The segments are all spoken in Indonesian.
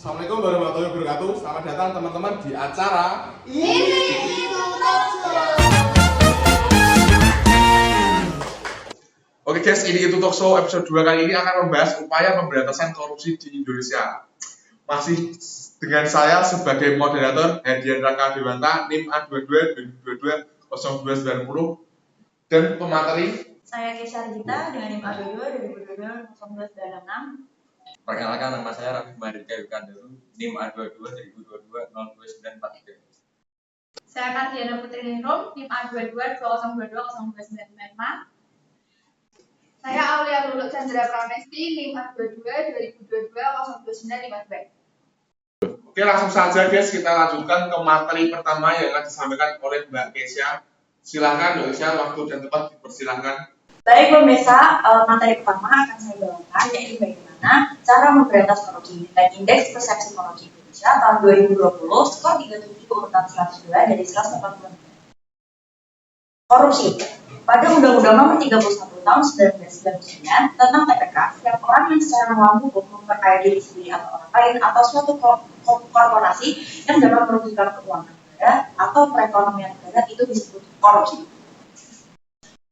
Assalamualaikum warahmatullahi wabarakatuh. Selamat datang teman-teman di acara Ini Oke guys, ini itu Talk Show episode 2 kali ini akan membahas upaya pemberantasan korupsi di Indonesia. Masih dengan saya sebagai moderator Hadian Raka Dewanta, NIM A22 2022 0290 dan pemateri. saya Kesha Rita dengan NIM A22 2022 01296. Perkenalkan, nama saya Raffi Mardika Yukandaru, NIM A22 2022 02943. Saya Kardiana Putri Ningrum, NIM A22 2022 02995. Saya Aulia Lulu Chandra Pramesti, NIM A22 2022 02952. Oke, langsung saja guys, kita lanjutkan ke materi pertama yang akan disampaikan oleh Mbak Kesha. Silahkan Mbak Kesha, waktu dan tempat dipersilahkan. Baik pemirsa, materi pertama akan saya bawakan yaitu bagaimana cara memberantas korupsi dengan indeks persepsi korupsi Indonesia tahun 2020 skor 37 urutan 102 dari 180. Korupsi. Pada Undang-Undang Nomor 31 Tahun 1999 tentang TPK, setiap orang yang secara melawan hukum memperkaya diri sendiri atau orang lain atau suatu korporasi yang dapat merugikan keuangan negara atau perekonomian negara itu disebut korupsi.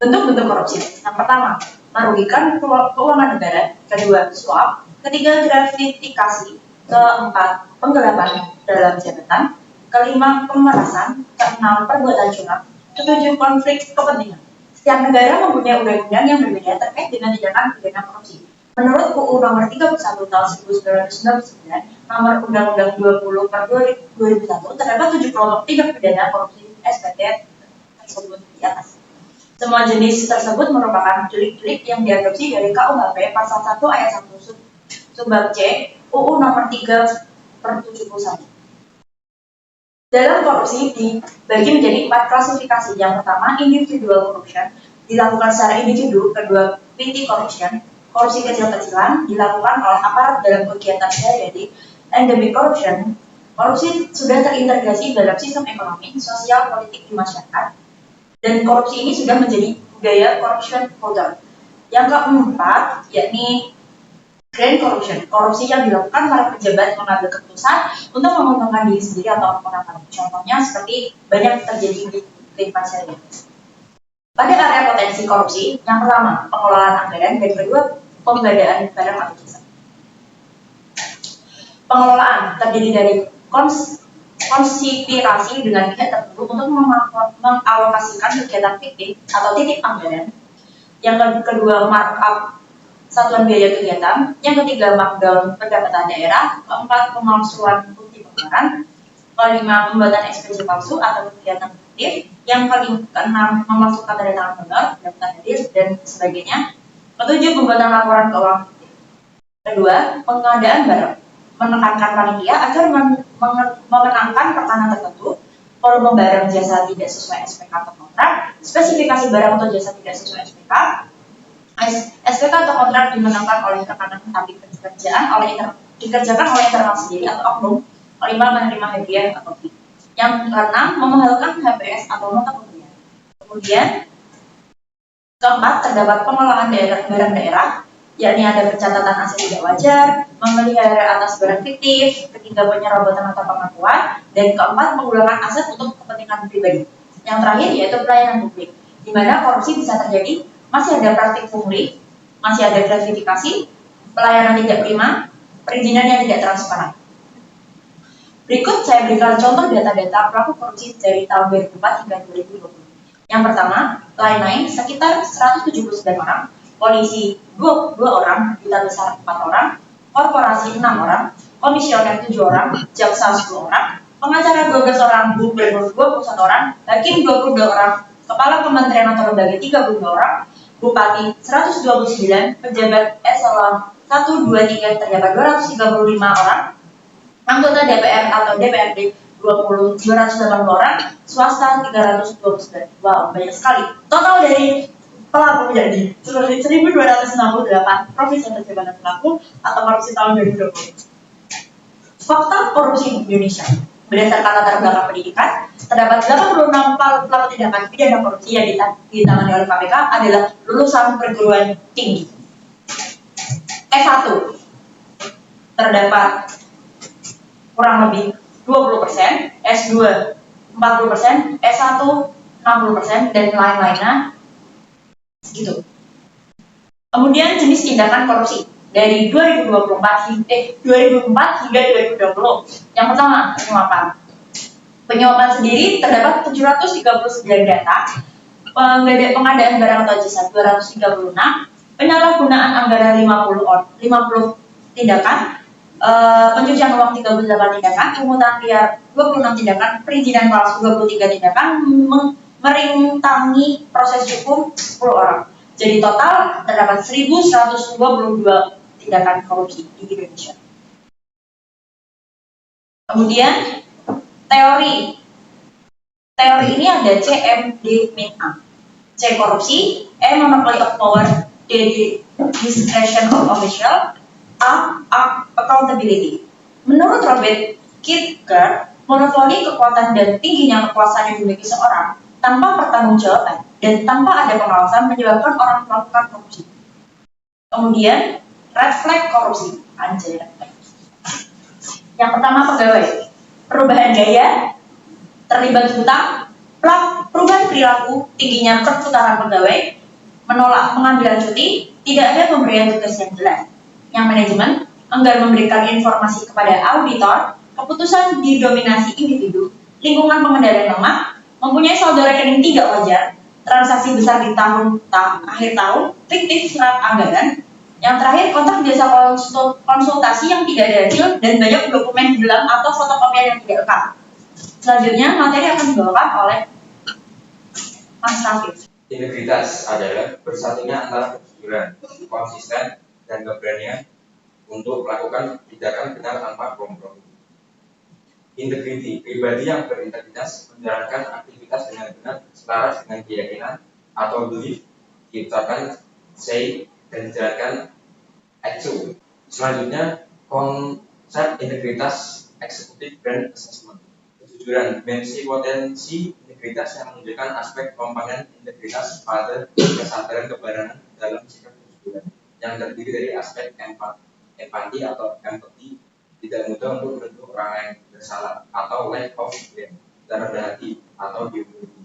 Bentuk-bentuk korupsi. Yang pertama, merugikan keuangan negara. Kedua, suap. Ketiga, gratifikasi. Keempat, penggelapan dalam jabatan. Kelima, pemerasan. Keenam, perbuatan curang. Ketujuh, konflik kepentingan. Setiap negara mempunyai undang-undang yang berbeda terkait dengan tindakan pidana korupsi. Menurut UU Nomor 31 Tahun 1999, Nomor Undang-Undang 20/2001 terdapat 7 kelompok tindak pidana korupsi SPT tersebut di atas. Semua jenis tersebut merupakan delik-delik yang diadopsi dari KUHP Pasal 1 Ayat 1 Subbab C UU Nomor 3/71. Dalam korupsi dibagi menjadi 4 klasifikasi. Yang pertama, individual corruption, dilakukan secara individu. Kedua, petty corruption, korupsi kecil-kecilan, dilakukan oleh aparat dalam kegiatan sehari-hari. Endemic corruption, korupsi sudah terintegrasi dalam sistem ekonomi, sosial, politik di masyarakat. Dan korupsi ini sudah menjadi budaya corruption culture. Yang keempat, yakni grand corruption, korupsi yang dilakukan para pejabat mengambil keputusan untuk menguntungkan diri sendiri atau orang lain. Contohnya seperti banyak terjadi di kehidupan sehari-hari. Pada area potensi korupsi, yang pertama pengelolaan anggaran, dan kedua pengadaan barang atau jasa. Pengelolaan terdiri dari konspirasi dengan pihak tertentu untuk mengalokasikan kegiatan fiktif atau titip anggaran. Yang kedua, markup satuan biaya kegiatan. Yang ketiga, markdown pendapatan daerah. Keempat, pemalsuan bukti pengeluaran. Kelima, pembuatan ekspedisi palsu atau kegiatan fiktif. Yang keenam, memalsukan tanda tangan honor, daftar hadir, dan sebagainya. Ketujuh, pembuatan laporan keuangan fiktif. Kedua, pengadaan barang, menekankan panitia agar memenangkan pertanyaan tertentu. Volume barang jasa tidak sesuai SPK atau kontrak. Spesifikasi barang atau jasa tidak sesuai SPK. SPK atau kontrak dimenangkan oleh rekanan tapi dikerjakan oleh internal sendiri atau oknum. Kelima, menerima hadiah atau fee. Yang keenam, memahalkan HPS atau nota pembelian. Kemudian keempat, terdapat pengelolaan barang daerah, yakni ada pencatatan aset tidak wajar, memelihara atas barang fiktif. Ketiga, penyerobotan atau pengakuan. Dan keempat, menggunakan aset untuk kepentingan pribadi. Yang terakhir yaitu pelayanan publik, di mana korupsi bisa terjadi. Masih ada praktik pungli, masih ada gratifikasi, pelayanan tidak prima, perizinan yang tidak transparan. Berikut saya berikan contoh data-data pelaku korupsi dari tahun 2004 hingga 2020. Yang pertama, lain-lain sekitar 179 orang, polisi 22 orang, duta besar 4 orang, korporasi 6 orang, komisioner 7 orang, jaksa 10 orang, pengacara 12 orang, gubernur 21 orang, hakim 22 orang, kepala kementerian atau lembaga 32 orang, bupati 129, pejabat eselon 1, 2, 3 terdapat 235 orang, anggota DPR atau DPRD 280 orang, swasta 329. Wow, banyak sekali. Total dari pelaku menjadi 1.268 profesi atau jabatan pelaku atau korupsi tahun 2020. Fakta korupsi di Indonesia. Berdasarkan latar belakang pendidikan, terdapat 86 pelaku tindakan pidana korupsi yang ditangani oleh KPK adalah lulusan perguruan tinggi. S1 terdapat kurang lebih 20%, S2 40%, S1 60%, dan lain-lainnya segitu. Kemudian jenis tindakan korupsi dari 2004 hingga 2020. Yang pertama, penyuapan. Penyuapan sendiri terdapat 739 data, pengadaan barang atau jasa 236, penyalahgunaan anggaran 50 tindakan, pencucian uang 38 tindakan, pungutan liar 26 tindakan, perizinan palsu 23 tindakan, merintangi proses hukum 10 orang. Jadi total terdapat 1122 tindakan korupsi di Indonesia. Kemudian teori ini ada C, M, D, min A. C korupsi, E monopoly of power, D discretion of official, A accountability. Menurut Robert Kierkegaard, monopoli kekuatan dan tingginya kekuasaan yang dimiliki seorang tanpa pertanggungjawaban dan tanpa ada pengawasan menyebabkan orang melakukan korupsi. Kemudian red flag korupsi, anjay. Yang pertama pegawai, perubahan gaya, terlibat hutang, perubahan perilaku, tingginya perputaran pegawai, menolak pengambilan cuti, tidak ada pemberian tugas yang jelas. Yang manajemen enggan memberikan informasi kepada auditor, keputusan didominasi individu, lingkungan pengendalian lemah, mempunyai saldo rekening tidak wajar, transaksi besar di akhir tahun, fiktif surat anggaran. Yang terakhir, kontrak jasa konsultasi yang tidak ada hasil dan banyak dokumen hilang atau fotokopian yang tidak lengkap. Selanjutnya, materi akan dibawakan oleh Mas Rafif. Integritas adalah bersatunya antara kejujuran, konsisten, dan keberanian untuk melakukan tindakan benar tanpa kompromi. Integriti, pribadi yang berintegritas menjalankan aktivitas dengan benar selaras dengan keyakinan atau belief, diucapkan, say, dan dijalankan action. Selanjutnya, konsep integritas eksekutif dan assessment. Kejujuran, dimensi potensi integritas yang menunjukkan aspek komponen integritas pada kesadaran kebenaran dalam sikap kejujuran yang terdiri dari aspek empati atau empathy, tidak mudah untuk menuduh orang yang bersalah, atau lack of blame, rendah hati atau humility.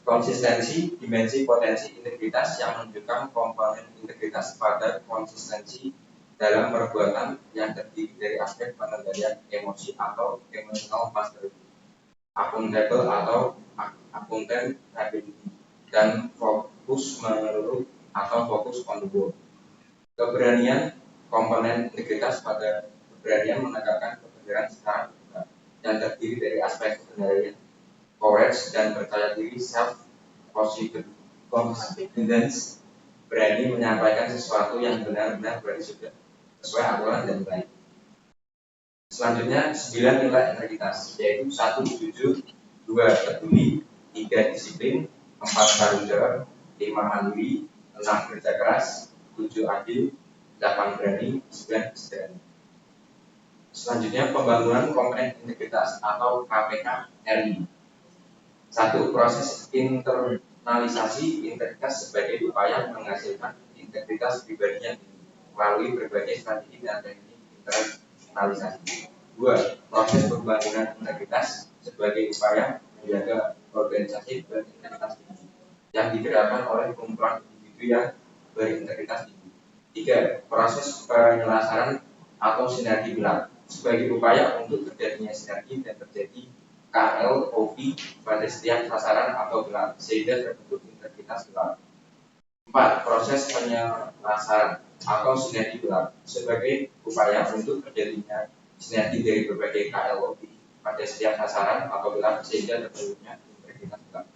Konsistensi, dimensi potensi integritas yang menunjukkan komponen integritas pada konsistensi dalam perbuatan yang terdiri dari aspek pengendalian emosi atau emotional mastery, accountable atau accountability, dan fokus menyeluruh atau fokus on the goal. Keberanian, komponen integritas pada keberanian menegakkan kebenaran secara terbuka yang terdiri dari aspek kebenaran, courage, dan percaya diri, self-confidence, berani menyampaikan sesuatu yang benar-benar berarti sudah sesuai aturan dan baik. Selanjutnya 9 nilai integritas, yaitu 1 jujur, 2 peduli, 3 disiplin, 4 tanggung jawab, 5 mandiri, 6 kerja keras, 7 adil, 8 berani, 9 kesederhanaan. Selanjutnya pembangunan komponen integritas atau KPK RI. 1. Proses internalisasi integritas sebagai upaya menghasilkan integritas pribadinya melalui berbagai strategi dan teknik internalisasi. 2. Proses pembangunan integritas sebagai upaya menjaga organisasi berintegritas tinggi yang digerakkan oleh kumpulan individu yang berintegritas tinggi. 3. Proses penyelesaian atau sinergi pilar sebagai upaya untuk terjadinya sinergi dan terjadi KLOP pada setiap sasaran atau gelar sehingga terbentuk integritas gelar. 4. Proses penyelesaian atau sinergi gelar sebagai upaya untuk terjadinya sinergi dari berbagai KLOP pada setiap sasaran atau gelar sehingga terbentuknya integritas gelar.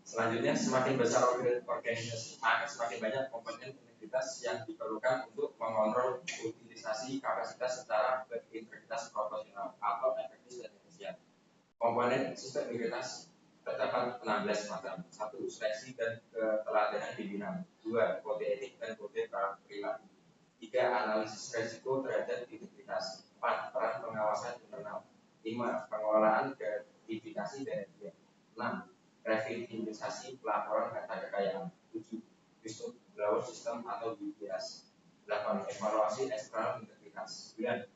Selanjutnya, semakin besar organisasi, maka semakin banyak komponen integritas yang diperlukan untuk mengontrol utilisasi kapasitas secara berintegritas proporsional atau efektif dan efisien. Komponen sistem integritas terdapat 16 macam. 1. Seleksi dan keteladanan pimpinan. 2. Kode etik dan kode perilaku. 3. Analisis resiko terhadap integritas. 4. Peran pengawasan internal. 5. Pengelolaan gratifikasi dan hadiah. 6. Revitalisasi pelaporan data kekayaan. 7. Whistleblower system atau WBS. 8. Evaluasi eksternal integritas. 9.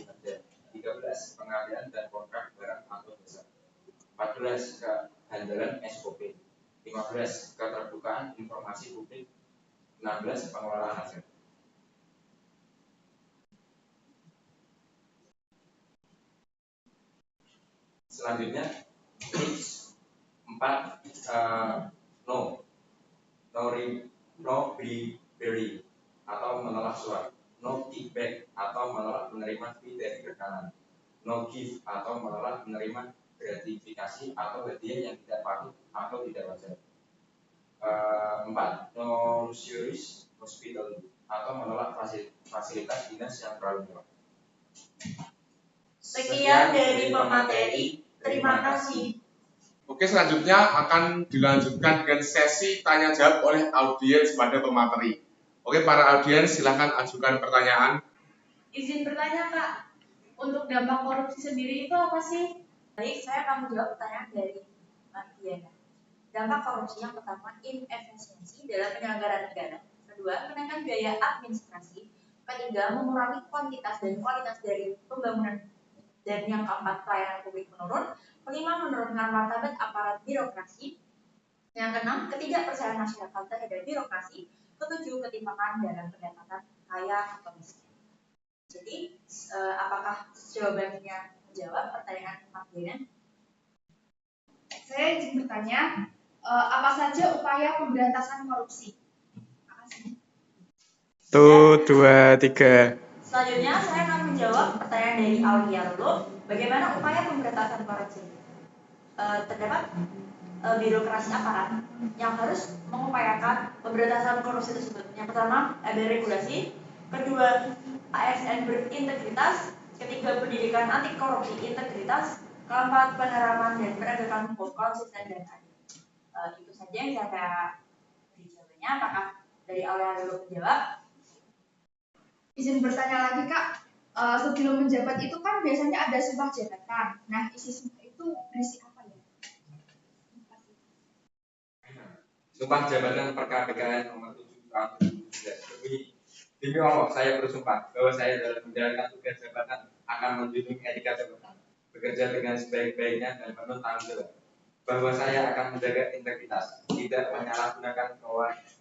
relasi kerja. 13. Pengadaan dan kontrak barang atau jasa. 14. Kehandalan SOP. 15. Keterbukaan informasi publik. 16. Pengelolaan aset. Selanjutnya, tips 4. No bribery atau menolak suap. No kickback atau menolak menerima fee dari rekanan. No gift atau menolak menerima gratifikasi atau hadiah yang tidak patut atau tidak wajar. 4. No luxurious hospitality atau menolak fasilitas dinas yang terlalu mewah. Sekian dari pemateri. Terima kasih. Oke, selanjutnya akan dilanjutkan dengan sesi tanya jawab oleh audiens pada pemateri. Oke, para audiens silahkan ajukan pertanyaan. Izin bertanya Kak, untuk dampak korupsi sendiri itu apa sih? Baik, saya akan menjawab pertanyaan dari Mbak Diana. Dampak korupsi yang pertama, inefisiensi dalam penyelenggaraan negara. Kedua, kenaikan biaya administrasi. Ketiga, mengurangi kuantitas dan kualitas dari pembangunan. Dan yang keempat, pelayanan publik menurun. Kelima, menurunkan martabat aparat birokrasi. Yang keenam, ketidakpercayaan masyarakat terhadap birokrasi. Ketujuh, ketimpangan dalam pendapatan kaya atau miskin. Jadi, apakah jawabannya menjawab pertanyaan Mbak Diana? Saya izin bertanya, apa saja upaya pemberantasan korupsi? Terima kasih. 2, 3. Selanjutnya, saya akan menjawab pertanyaan dari Aulia dulu. Bagaimana upaya pemberantasan korupsi? Terdapat birokrasi aparat yang harus mengupayakan pemberantasan korupsi tersebut. Yang pertama, ada regulasi. Kedua, ASN berintegritas. Ketiga, pendidikan anti korupsi integritas. Keempat, penerapan dan penegakan hukum konsisten dan adil. Itu saja yang saya beri jawabannya. Apakah dari Aulia dulu menjawab? Izin bertanya lagi Kak, sebelum menjabat itu kan biasanya ada sumpah jabatan. Nah, isi sumpah itu berisi apa ya? Terima kasih. Sumpah jabatan per-KPKN nomor 7 tahun 2019. Demi Allah, saya bersumpah bahwa saya dalam menjalankan tugas jabatan akan menjunjung etika jabatan, bekerja dengan sebaik-baiknya dan penuh tanggung jawab. Bahwa saya akan menjaga integritas, tidak menyalahgunakan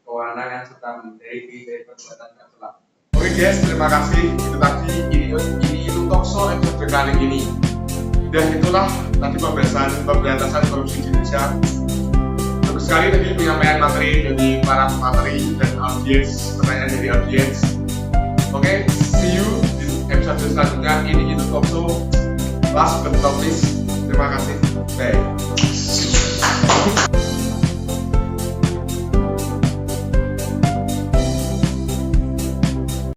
kewenangan serta menghindari perbuatan tercela. Oke guys, terima kasih. Itu tadi ini Talkshow episode kali ini. Dan itulah tadi pemberantasan korupsi di Indonesia. Bagus sekali tadi penyampaian materi dari para pemateri dan audiens, pertanyaan dari audiens. Oke, see you di episode selanjutnya. Ini Talkshow. Last but not least, terima kasih. Bye.